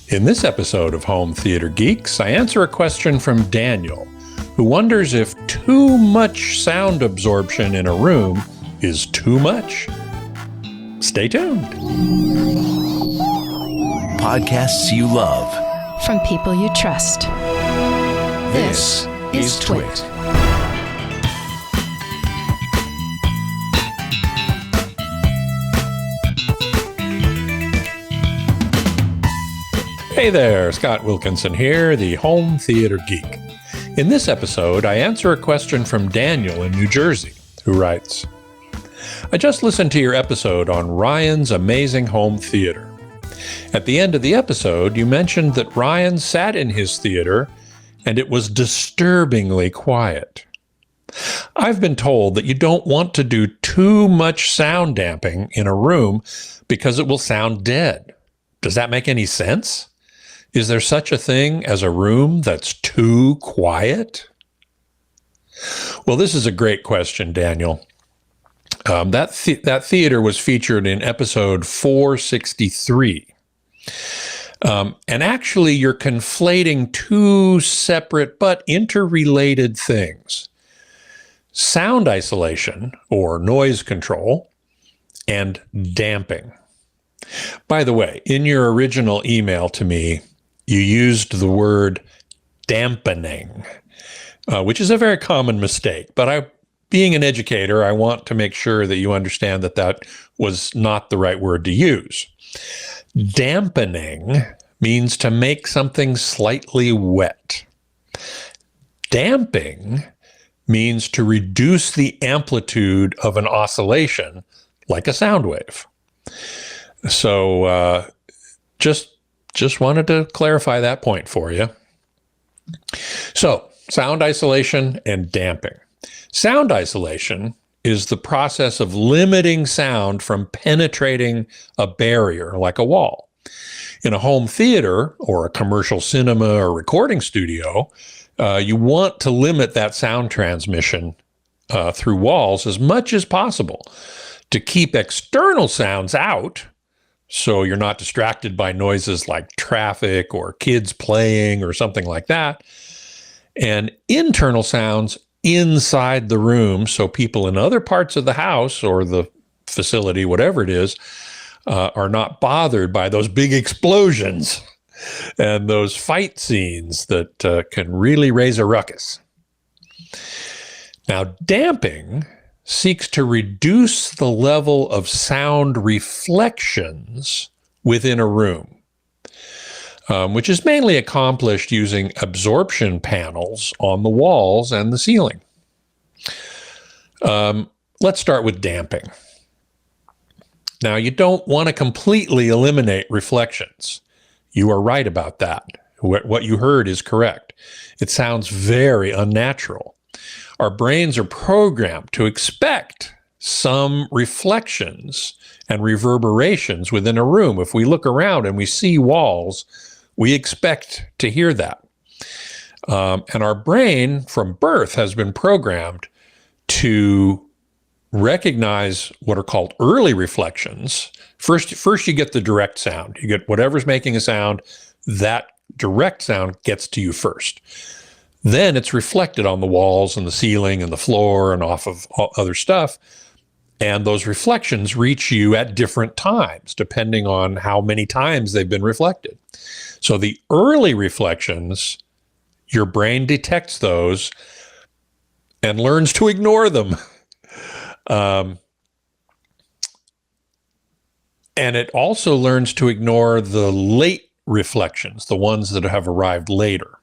In this episode of Home Theater Geeks, I answer a question from Daniel, who wonders if too much sound absorption in a room is too much. Stay tuned. Podcasts you love. From people you trust. This is TWiT. Hey there, Scott Wilkinson here, the Home Theater Geek. In this episode, I answer a question from Daniel in New Jersey, who writes, I just listened to your episode on Ryan's amazing home theater. At the end of the episode, you mentioned that Ryan sat in his theater and it was disturbingly quiet. I've been told that you don't want to do too much sound damping in a room because it will sound dead. Does that make any sense? Is there such a thing as a room that's too quiet? Well, this is a great question, Daniel. That theater was featured in episode 463. And actually, you're conflating two separate but interrelated things. Sound isolation, or noise control, and damping. By the way, in your original email to me, you used the word dampening, which is a very common mistake. But being an educator, I want to make sure that you understand that that was not the right word to use. Dampening means to make something slightly wet. Damping means to reduce the amplitude of an oscillation, like a sound wave. So just wanted to clarify that point for you. So, sound isolation and damping. Sound isolation is the process of limiting sound from penetrating a barrier like a wall. In a home theater or a commercial cinema or recording studio, you want to limit that sound transmission through walls as much as possible to keep external sounds out, so you're not distracted by noises like traffic or kids playing or something like that, and internal sounds inside the room, so people in other parts of the house or the facility, whatever it is, are not bothered by those big explosions and those fight scenes that can really raise a ruckus. Now, damping seeks to reduce the level of sound reflections within a room, which is mainly accomplished using absorption panels on the walls and the ceiling. Let's start with damping. Now, you don't want to completely eliminate reflections. You are right about that. What you heard is correct. It sounds very unnatural. Our brains are programmed to expect some reflections and reverberations within a room. If we look around and we see walls, we expect to hear that. And our brain from birth has been programmed to recognize what are called early reflections. First you get the direct sound. You get whatever's making a sound, that direct sound gets to you first. Then it's reflected on the walls and the ceiling and the floor and off of other stuff. And those reflections reach you at different times, depending on how many times they've been reflected. So the early reflections, your brain detects those and learns to ignore them. And it also learns to ignore the late reflections, the ones that have arrived later.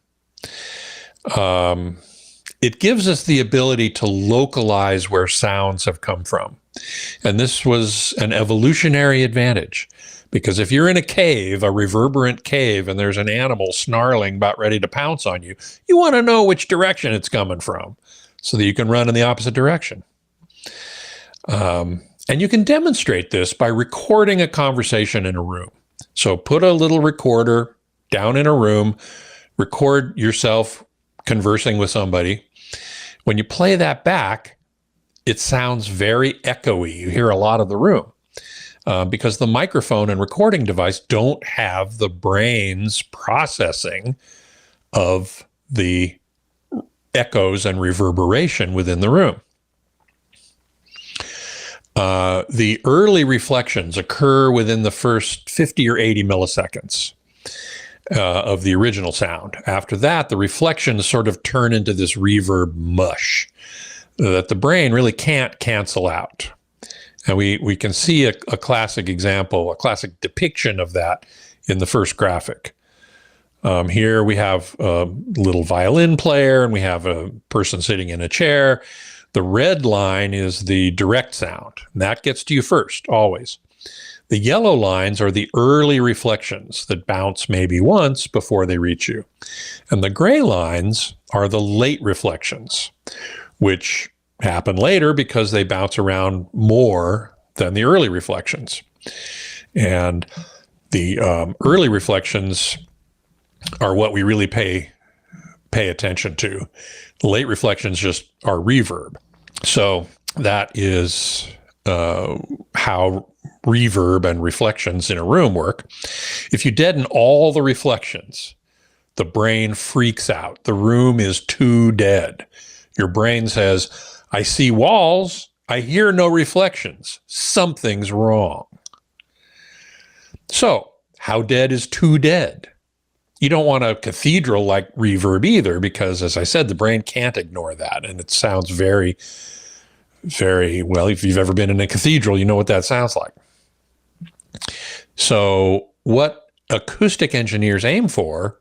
It gives us the ability to localize where sounds have come from. And this was an evolutionary advantage, because if you're in a cave, a reverberant cave, and there's an animal snarling about ready to pounce on you, you want to know which direction it's coming from so that you can run in the opposite direction. And you can demonstrate this by recording a conversation in a room. So put a little recorder down in a room, record yourself conversing with somebody. When you play that back, it sounds very echoey. You hear a lot of the room. because the microphone and recording device don't have the brain's processing of the echoes and reverberation within the room. The early reflections occur within the first 50 or 80 milliseconds of the original sound. After that, the reflections sort of turn into this reverb mush that the brain really can't cancel out. And we can see a classic example, a classic depiction of that in the first graphic. Here we have a little violin player and we have a person sitting in a chair. The red line is the direct sound, and that gets to you first, always. The yellow lines are the early reflections that bounce maybe once before they reach you. And the gray lines are the late reflections, which happen later because they bounce around more than the early reflections. And the early reflections are what we really pay attention to. The late reflections just are reverb. So that is how reverb and reflections in a room work. If you deaden all the reflections, the brain freaks out. The room is too dead. Your brain says, I see walls, I hear no reflections. Something's wrong. So, how dead is too dead? You don't want a cathedral like reverb either, because as I said, the brain can't ignore that. And it sounds very, very, well, if you've ever been in a cathedral, you know what that sounds like. So what acoustic engineers aim for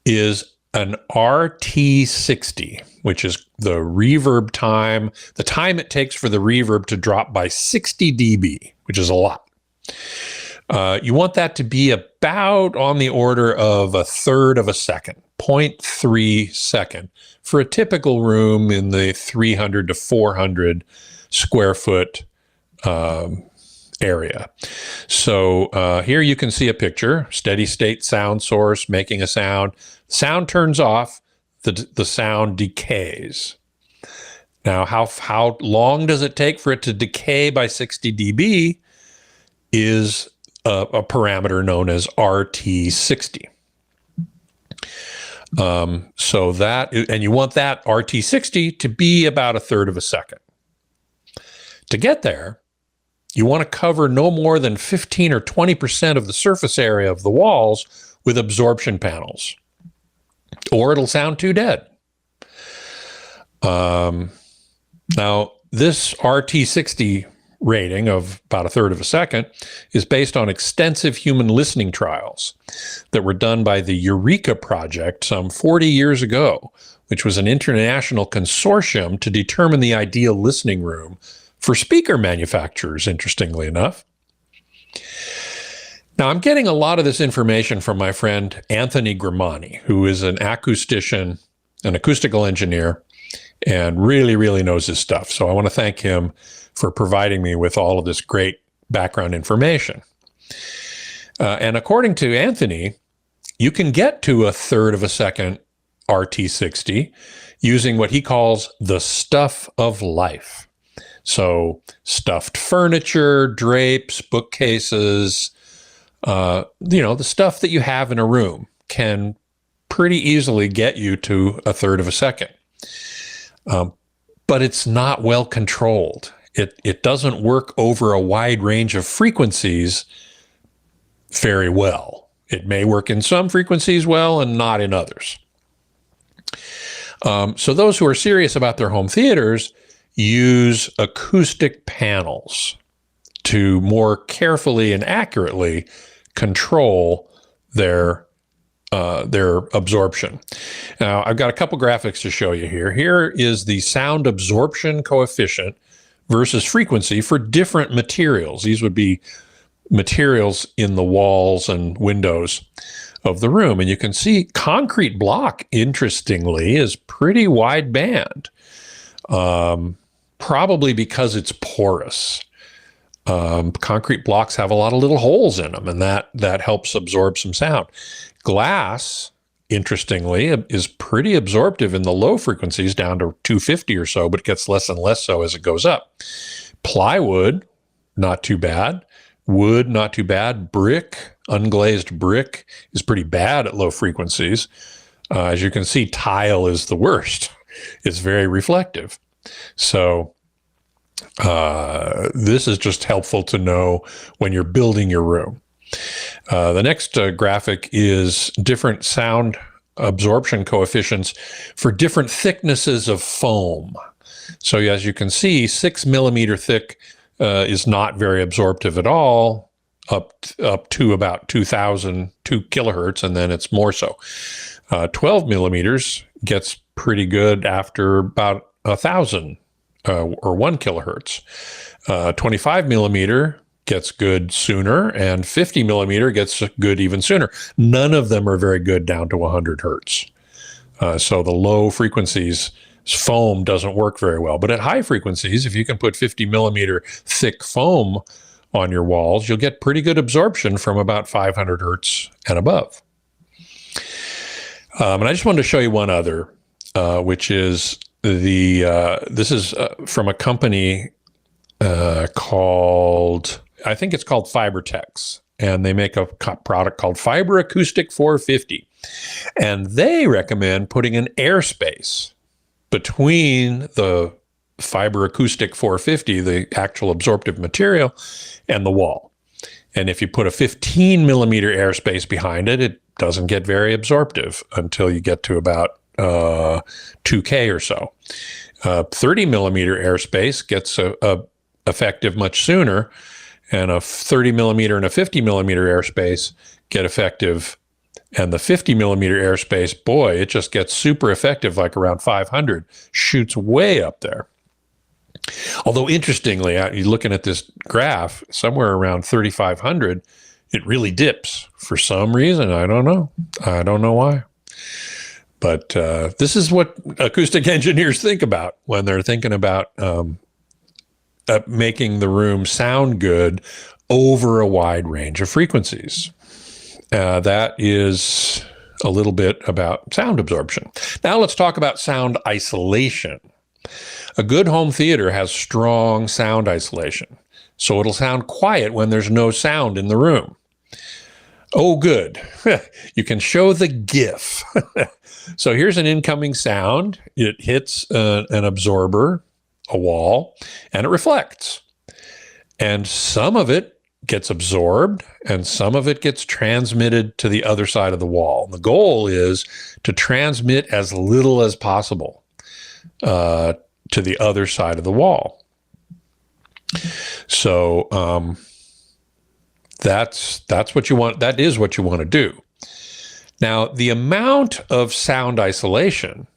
is an RT60, which is the reverb time, the time it takes for the reverb to drop by 60 dB, which is a lot. You want that to be about on the order of a third of a second, 0.3 second, for a typical room in the 300 to 400 square foot area. So here you can see a picture, steady state sound source making a sound. Sound turns off, the sound decays. Now, how long does it take for it to decay by 60 dB is a parameter known as RT60. So that, and you want that RT60 to be about a third of a second. To get there, you want to cover no more than 15 or 20% of the surface area of the walls with absorption panels, or it'll sound too dead. Now, this RT60 rating of about a third of a second is based on extensive human listening trials that were done by the Eureka Project some 40 years ago, which was an international consortium to determine the ideal listening room for speaker manufacturers, interestingly enough. Now, I'm getting a lot of this information from my friend Anthony Grimani, who is an acoustician, an acoustical engineer, and really, really knows his stuff. So I want to thank him for providing me with all of this great background information. And according to Anthony, you can get to a third of a second RT60 using what he calls the stuff of life. So stuffed furniture, drapes, bookcases, the stuff that you have in a room can pretty easily get you to a third of a second. But it's not well controlled. It doesn't work over a wide range of frequencies very well. It may work in some frequencies well and not in others. So those who are serious about their home theaters use acoustic panels to more carefully and accurately control their absorption. Now, I've got a couple graphics to show you here. Here is the sound absorption coefficient versus frequency for different materials. These would be materials in the walls and windows of the room. And you can see concrete block, interestingly, is pretty wide band, probably because it's porous. Concrete blocks have a lot of little holes in them, and that helps absorb some sound. Glass, interestingly, is pretty absorptive in the low frequencies down to 250 or so, but it gets less and less so as it goes up. Plywood, not too bad. Wood, not too bad. Brick, unglazed brick, is pretty bad at low frequencies. As you can see, tile is the worst. It's very reflective. So this is just helpful to know when you're building your room. The next graphic is different sound absorption coefficients for different thicknesses of foam. So as you can see, 6 millimeter thick is not very absorptive at all, up to about 2 kilohertz, and then it's more so. 12 millimeters gets pretty good after about 1,000 or 1 kilohertz. 25 millimeter gets good sooner, and 50 millimeter gets good even sooner. None of them are very good down to 100 hertz. So the low frequencies, foam doesn't work very well. But at high frequencies, if you can put 50 millimeter thick foam on your walls, you'll get pretty good absorption from about 500 hertz and above. And I just wanted to show you one other, which is this is from a company called, I think it's called Fibertex, and they make a product called Fiber Acoustic 450. And they recommend putting an airspace between the Fiber Acoustic 450, the actual absorptive material, and the wall. And if you put a 15 millimeter airspace behind it, it doesn't get very absorptive until you get to about 2K or so. 30 millimeter airspace gets effective much sooner, and a 30 millimeter and a 50 millimeter airspace get effective. And the 50 millimeter airspace, boy, it just gets super effective, like around 500, shoots way up there. Although interestingly, you're looking at this graph, somewhere around 3,500, it really dips for some reason. I don't know. I don't know why. But this is what acoustic engineers think about when they're thinking about making the room sound good over a wide range of frequencies. That is a little bit about sound absorption. Now let's talk about sound isolation. A good home theater has strong sound isolation, so it'll sound quiet when there's no sound in the room. Oh, good. You can show the GIF. So here's an incoming sound. It hits an absorber, a wall, and it reflects. And some of it gets absorbed and some of it gets transmitted to the other side of the wall. The goal is to transmit as little as possible to the other side of the wall. So that's what you want. That is what you want to do. Now, the amount of sound isolation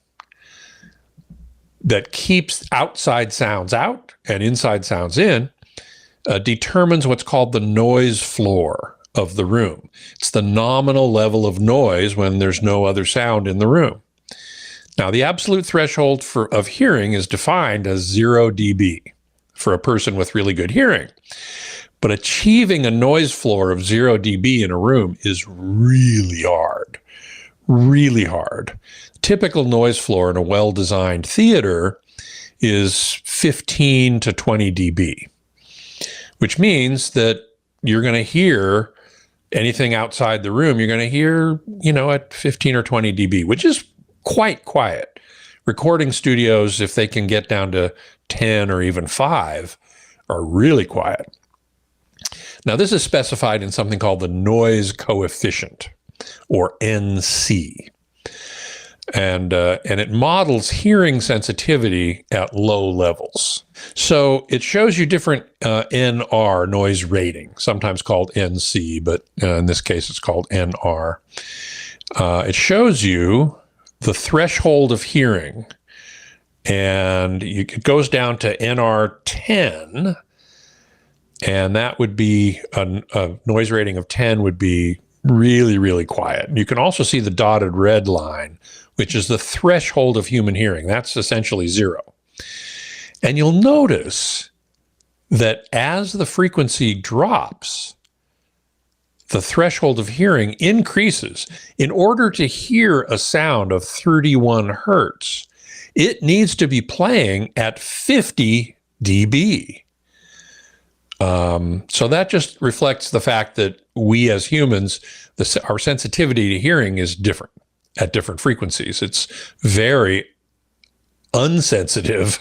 that keeps outside sounds out and inside sounds in determines what's called the noise floor of the room. It's the nominal level of noise when there's no other sound in the room. Now, the absolute threshold of hearing is defined as 0 dB for a person with really good hearing. But achieving a noise floor of 0 dB in a room is really hard, really hard. Typical noise floor in a well-designed theater is 15 to 20 dB, which means that you're going to hear anything outside the room, you're going to hear, at 15 or 20 dB, which is quite quiet. Recording studios, if they can get down to 10 or even 5, are really quiet. Now, this is specified in something called the noise coefficient, or NC. And it models hearing sensitivity at low levels. So it shows you different NR, noise rating, sometimes called NC, but in this case it's called NR. It shows you the threshold of hearing, and it goes down to NR 10, and that would be a noise rating of 10 would be really, really quiet. You can also see the dotted red line, which is the threshold of human hearing. That's essentially 0. And you'll notice that as the frequency drops, the threshold of hearing increases. In order to hear a sound of 31 hertz, it needs to be playing at 50 dB. So that just reflects the fact that we as humans, our sensitivity to hearing is different at different frequencies. It's very unsensitive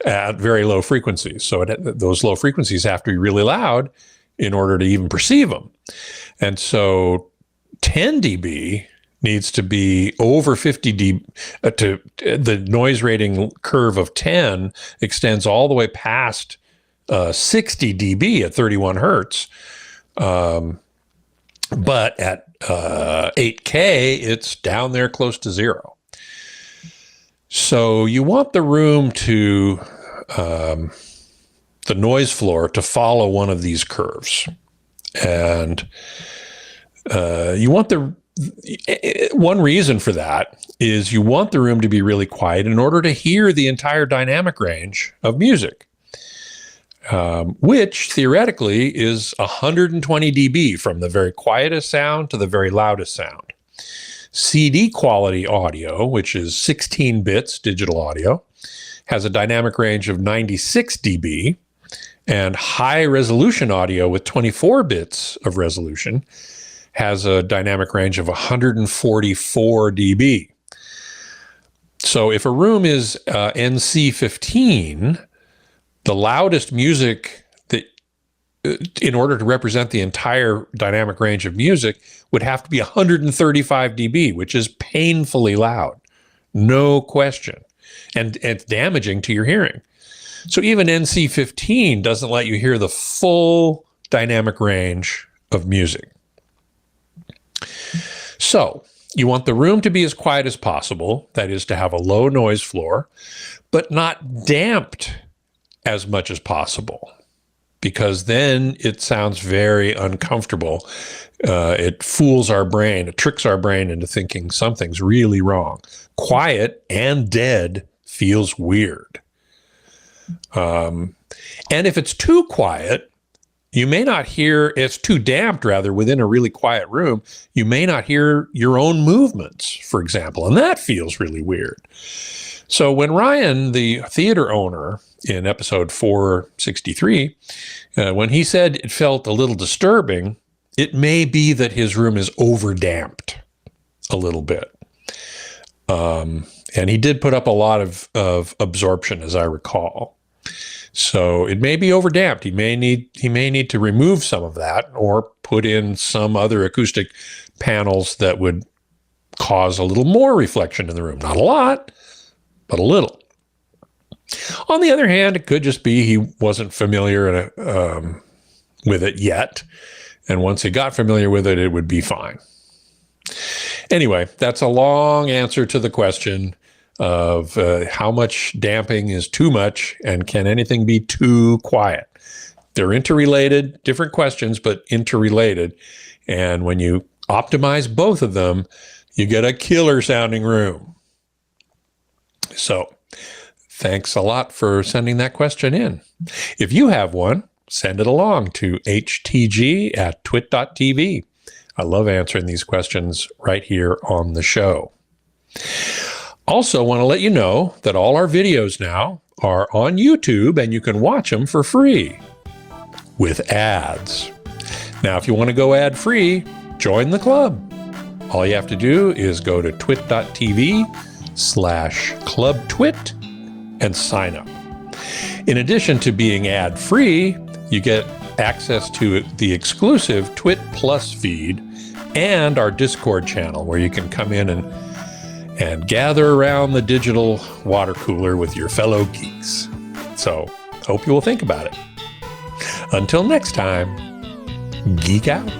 at very low frequencies. So those low frequencies have to be really loud in order to even perceive them. And so 10 dB needs to be over 50 dB. The noise rating curve of 10 extends all the way past 60 dB at 31 hertz. But at 8K, it's down there close to zero. So you want the room to, the noise floor to follow one of these curves. And you want one reason for that is you want the room to be really quiet in order to hear the entire dynamic range of music, which theoretically is 120 dB from the very quietest sound to the very loudest sound. CD quality audio, which is 16 bits digital audio, has a dynamic range of 96 dB, and high resolution audio with 24 bits of resolution has a dynamic range of 144 dB. So if a room is NC15, the loudest music that, in order to represent the entire dynamic range of music, would have to be 135 dB, which is painfully loud, no question, and it's damaging to your hearing. So even NC15 doesn't let you hear the full dynamic range of music. So you want the room to be as quiet as possible, that is to have a low noise floor, but not damped as much as possible, because then it sounds very uncomfortable. It fools our brain, it tricks our brain into thinking something's really wrong. Quiet and dead feels weird. And if it's too quiet, you may not hear, it's too damped rather, within a really quiet room, you may not hear your own movements, for example, and that feels really weird. So when Ryan, the theater owner, in episode 463, when he said it felt a little disturbing, it may be that his room is overdamped a little bit. And he did put up a lot of absorption, as I recall. So it may be overdamped. He may need to remove some of that or put in some other acoustic panels that would cause a little more reflection in the room. Not a lot, but a little. On the other hand, it could just be he wasn't familiar with it yet. And once he got familiar with it, it would be fine. Anyway, that's a long answer to the question of how much damping is too much and can anything be too quiet. They're interrelated, different questions, but interrelated. And when you optimize both of them, you get a killer sounding room. So thanks a lot for sending that question in. If you have one, send it along to htg@twit.tv. I love answering these questions right here on the show. Also want to let you know that all our videos now are on YouTube and you can watch them for free with ads. Now, if you want to go ad-free, join the club. All you have to do is go to twit.tv/clubtwit and sign up. In addition to being ad-free, you get access to the exclusive Twit Plus feed and our Discord channel where you can come in and gather around the digital water cooler with your fellow geeks. So, hope you will think about it. Until next time, geek out.